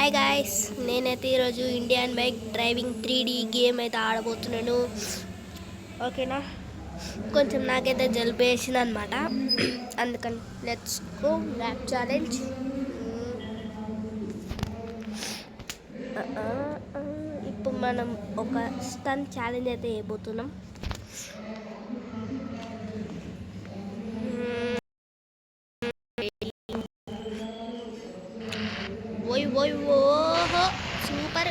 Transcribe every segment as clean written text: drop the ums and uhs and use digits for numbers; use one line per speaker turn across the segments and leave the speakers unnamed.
Hi guys, నేనైతే ఈరోజు Indian bike driving 3D game అయితే ఆడబోతున్నాను. ఓకేనా, కొంచెం నాకైతే జలుబు వేసింది అనమాట. అందుకని లెట్స్ గో ర్యాప్ ఛాలెంజ్. ఇప్పుడు మనం ఒక స్టన్ ఛాలెంజ్ అయితే వేయబోతున్నాం. ఓహో సూపర్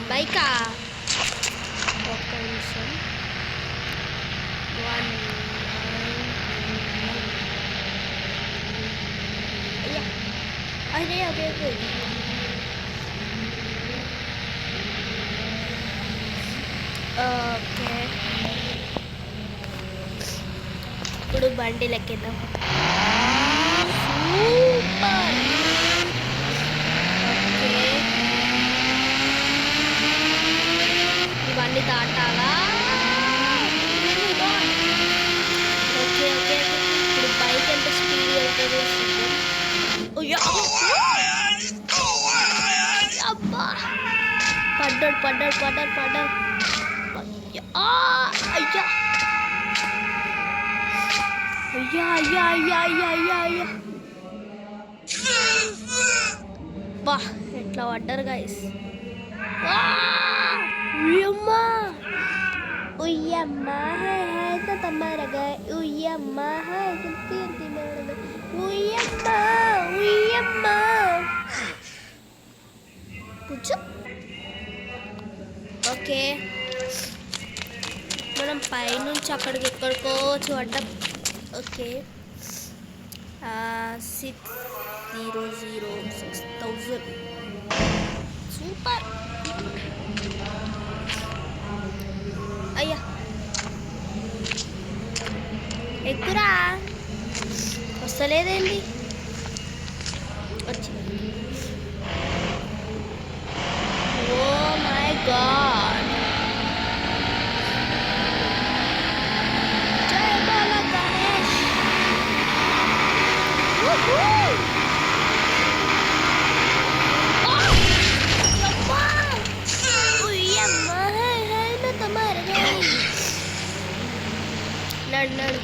బైకా. ఒక్క నిమిషం. అయ్యా అదే అదే ఓకే, ఇప్పుడు బండి లెక్కేద్దాం. సూపర్. ఇవన్నీ దాటాలా? ఓకే ఓకే, ఇప్పుడు బైక్ ఎంత స్పీడ్ వెళ్తుందో చూద్దాం. అబ్బా, పడ్డాడు పడ్డాడు పడ్డాడు పడ్డాడు. అయ్యా అయ్యా అయ్యా అయ్యా అయ్యా అయ్యా అయ్యా, బా ఎట్లా పడ్డారు గాయస్. ఉయ్యమ్మా ఉయ్యమ్మా హాయ్ తమ్మరగా ఉయ్యమ్మా హాయ్ తింటినగా ఉయ్యమ్మా ఉయ్యమ్మా కూర్చో. ఓకే, మనం పైనుంచి అక్కడికి ఎక్కడికో చూడడం. Okay, 6,006,000 super. అయ్యా ఎక్కురా, వస్తలేదేంటి? వచ్చి ఓ మై గాడ్, జై బాలా గణేష్. నడు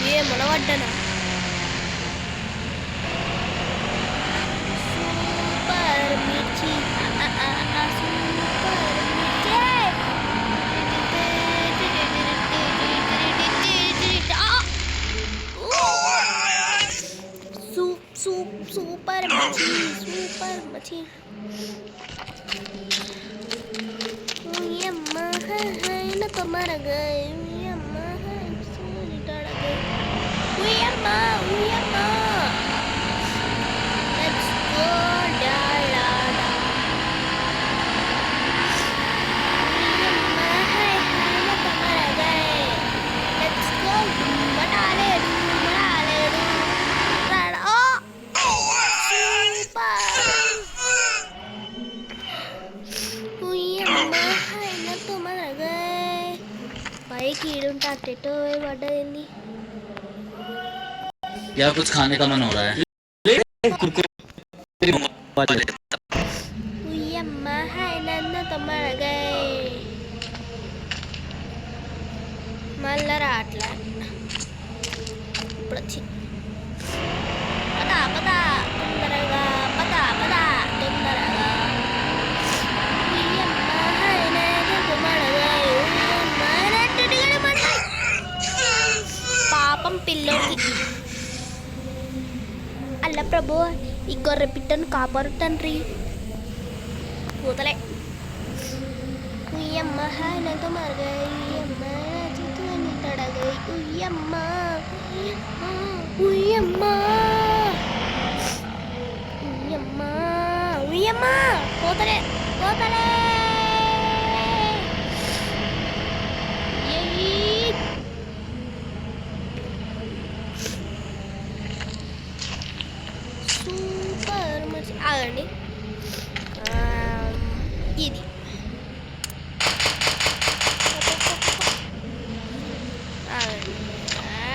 ఏ మనవడ్డనా. సూపర్ మిర్చి సూపర్ మచ్చి సూపర్ మచ్చి. ఉయ్యమ్మా హాయ్ నా తమరగా ఉయ్యమ్మా హాయ్ సూరిటడగా ఉయ్యమ్మా ఉయ్యమ్మా. లెట్స్ గో డాలాడా ఉయ్యమ్మా హాయ్ నా తమరగా. Let's go మడాలేడు మడాలేడు Rada. Super. ఉయ్యమ్మా hi నా తమరగా. పైకి ఈడుంటే అట్టెటో పడ్డదేంది.
या कुछ खाने का मन हो रहा है.
ఉయ్యమ్మా హాయ్ నన్ను తమరగా. మళ్ళా రాట్లా. ఇప్పుడు వచ్చి పదా పదా తొందరగా పదా పదా తొందరగా. ఉయ్యమ్మా హాయ్ నన్ను తమరగా ఉయ్యమ్మా నట్టుడిగడ పడ్డాయి. పాపం పిల్లోడికి. అల్ల ప్రభు, ఈ గొర్రె పిట్టను కాపాడు తండ్రి. కూతలే. ఉయ్యమ్మ హాయ్ నాతో మరగాయి ఉయ్యమ్మ చిత్తుని తడగాయి ఉయ్యమ్మ ఉయ్యమ్మ ఉయ్యమ్మ ఉయ్యమ్మ. కూతలే కూతలే. సూపర్ మంచి. ఆగండి, ఇది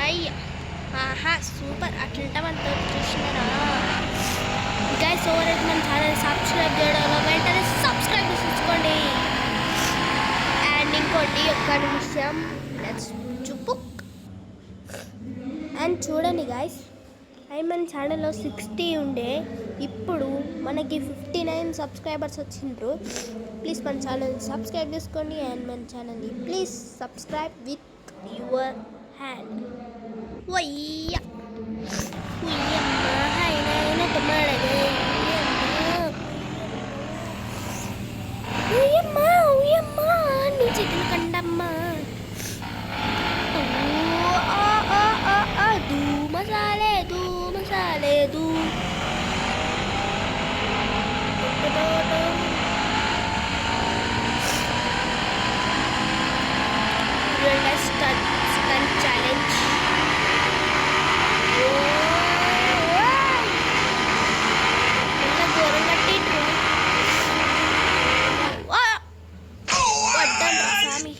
అయ్యా ఆహా సూపర్. అట్లంటే మనతో చూసినారా గైస్, ఓవర్ అయితే మనం సబ్స్క్రైబ్ చేయడంలో వెంటనే సబ్స్క్రైబ్ చేసుకోండి. అండ్ ఇంకోటి ఒక్క నిమిషం చూపు. అండ్ చూడండి గైస్, మన ఛానల్లో 60 ఉండే, ఇప్పుడు మనకి 59 సబ్స్క్రైబర్స్ వచ్చిండ్రు. ప్లీజ్ మన ఛానల్ని సబ్స్క్రైబ్ చేసుకోండి. అండ్ మన ఛానల్ని please subscribe with your hand. ఉయ్యమ్మ హైనా తమ్మడగే ఉయ్యమ్మ నీ చేతులు కండమ్మా. మసాలే దూ స్టంట్ ఛాలెంజ్. ఘోరం కట్టిండ్రు. వడ్డం స్వామి.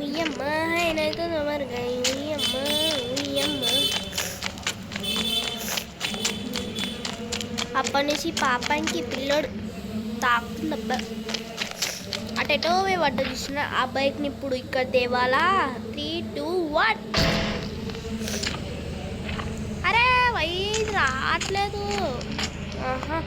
ఉయ్యమ్మ ఆయనైతే మరుగా ఉయ్యమ్మ. అప్పటి నుంచి పాపానికి పిల్లోడు తాకుతుందబ్బా. అటెటో పడ్డ చూసిన ఆ బైక్ని ఇప్పుడు ఇక్కడ తేవాలా. 3, 2, 1. అరే వైజ్ రావట్లేదు. ఆహా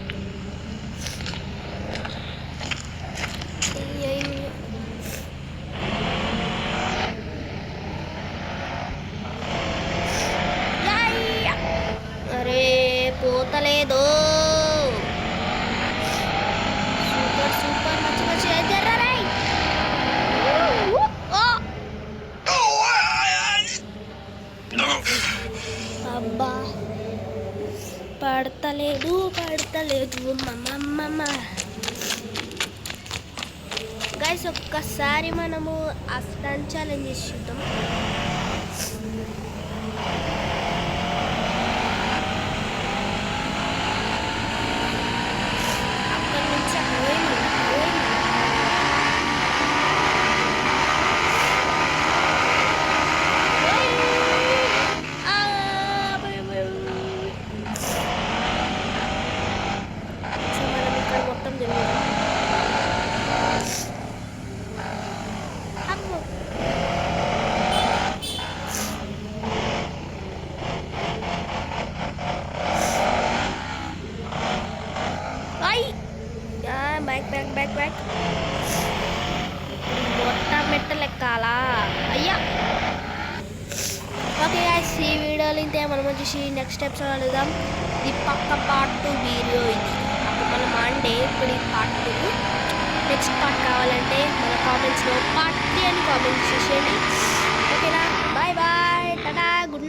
అరే పోతలేదు. సూపర్ మంచి అయితే అబ్బా పడతలేదు మమ్మ. గైస్ ఒక్కసారి మనము ఆ స్టంట్ ఛాలెంజ్ చూద్దాం. అక్కడి నుంచి మొత్తం తెలియదు. బ్యాక్ మొత్తం మెట్టలు ఎక్కాలా అయ్యా. ఓకే గైస్, ఈ వీడియోలో ఇంతే. మనం వచ్చేసి నెక్స్ట్ ఎపిసోడ్ వెళ్దాం. ఇది పక్క పార్ట్ 2 వీడియో. ఇది అప్పుడు మనం మండే, ఇప్పుడు ఈ పార్ట్ 2. నెక్స్ట్ పార్ట్ కావాలంటే మన కామెంట్స్లో పార్ట్ 3 అని కామెంట్స్ చేసేయండి. ఓకేనా, బాయ్ టాటా, గుడ్ నైట్.